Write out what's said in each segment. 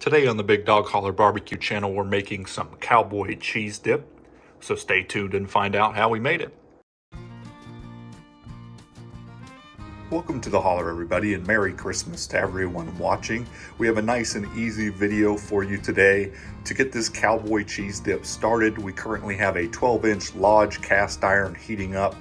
Today on the Big Dog Holler Barbecue channel, we're making some Cowboy Cheese Dip. So stay tuned and find out how we made it. Welcome to the Holler, everybody, and Merry Christmas to everyone watching. We have a nice and easy video for you today. To get this Cowboy Cheese Dip started, we currently have a 12-inch Lodge cast iron heating up.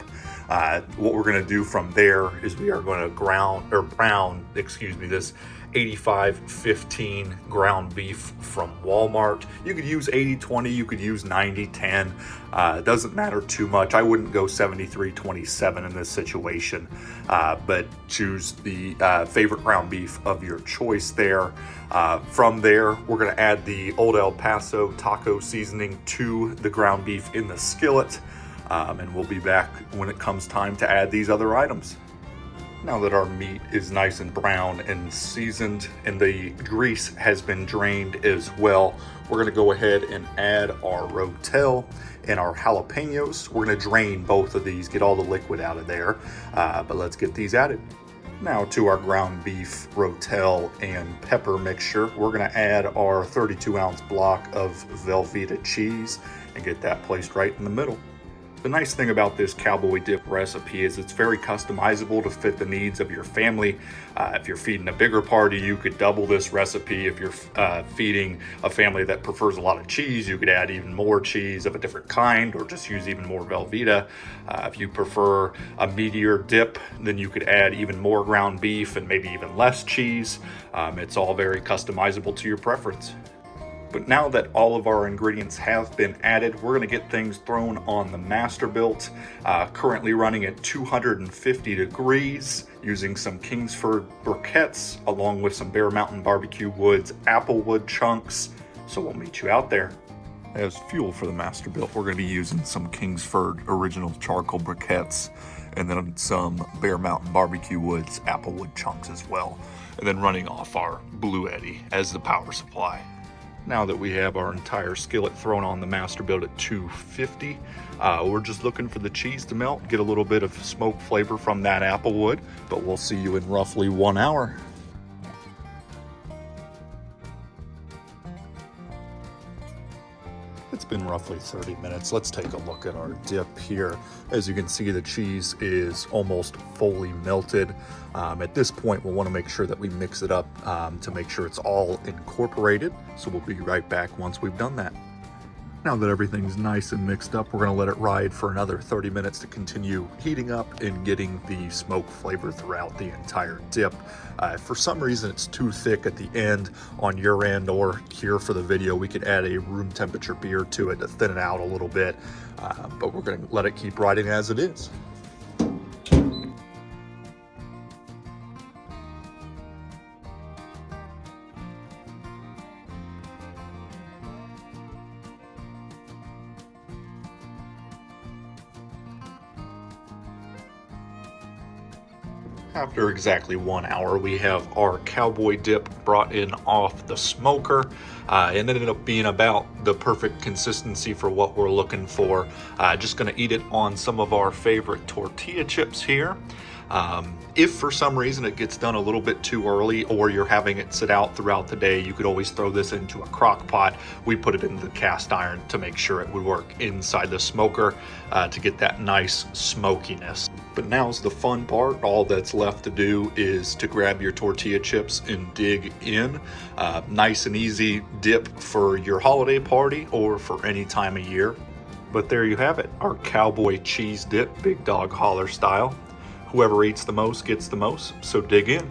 What we're going to do from there is we are going to brown this 85-15 ground beef from Walmart. You could use 80-20, you could use 90-10. It doesn't matter too much. I wouldn't go 73-27 in this situation, but choose the favorite ground beef of your choice there. From there, we're going to add the Old El Paso taco seasoning to the ground beef in the skillet. And we'll be back when it comes time to add these other items. Now that our meat is nice and brown and seasoned and the grease has been drained as well, we're going to go ahead and add our Rotel and our jalapeños. We're going to drain both of these, get all the liquid out of there, but let's get these added. Now to our ground beef, Rotel, and pepper mixture, we're going to add our 32-ounce block of Velveeta cheese and get that placed right in the middle. The nice thing about this Cowboy Dip recipe is it's very customizable to fit the needs of your family. If you're feeding a bigger party, you could double this recipe. If you're feeding a family that prefers a lot of cheese, you could add even more cheese of a different kind or just use even more Velveeta. If you prefer a meatier dip, then you could add even more ground beef and maybe even less cheese. It's all very customizable to your preference. But now that all of our ingredients have been added, we're going to get things thrown on the Masterbuilt, currently running at 250 degrees, using some Kingsford briquettes, along with some Bear Mountain Barbecue Woods applewood chunks. So we'll meet you out there. As fuel for the Masterbuilt, we're going to be using some Kingsford original charcoal briquettes, and then some Bear Mountain Barbecue Woods applewood chunks as well, and then running off our Blue Eddy as the power supply. Now that we have our entire skillet thrown on the Masterbuilt at 250, we're just looking for the cheese to melt, get a little bit of smoke flavor from that applewood, but we'll see you in roughly 1 hour. It's been roughly 30 minutes. Let's take a look at our dip here. As you can see, the cheese is almost fully melted. At this point, we'll want to make sure that we mix it up to make sure it's all incorporated. So we'll be right back once we've done that. Now that everything's nice and mixed up, we're going to let it ride for another 30 minutes to continue heating up and getting the smoke flavor throughout the entire dip. If for some reason it's too thick at the end on your end or here for the video, we could add a room temperature beer to it to thin it out a little bit, but we're going to let it keep riding as it is. After exactly 1 hour, we have our Cowboy Dip brought in off the smoker. It ended up being about the perfect consistency for what we're looking for. Just gonna eat it on some of our favorite tortilla chips here. If for some reason it gets done a little bit too early or you're having it sit out throughout the day, you could always throw this into a crock pot. We put it into the cast iron to make sure it would work inside the smoker to get that nice smokiness. But now's the fun part. All that's left to do is to grab your tortilla chips and dig in. Nice and easy dip for your holiday party or for any time of year. But there you have it, our Cowboy Cheese Dip, Big Dog Holler style. Whoever eats the most gets the most, so dig in.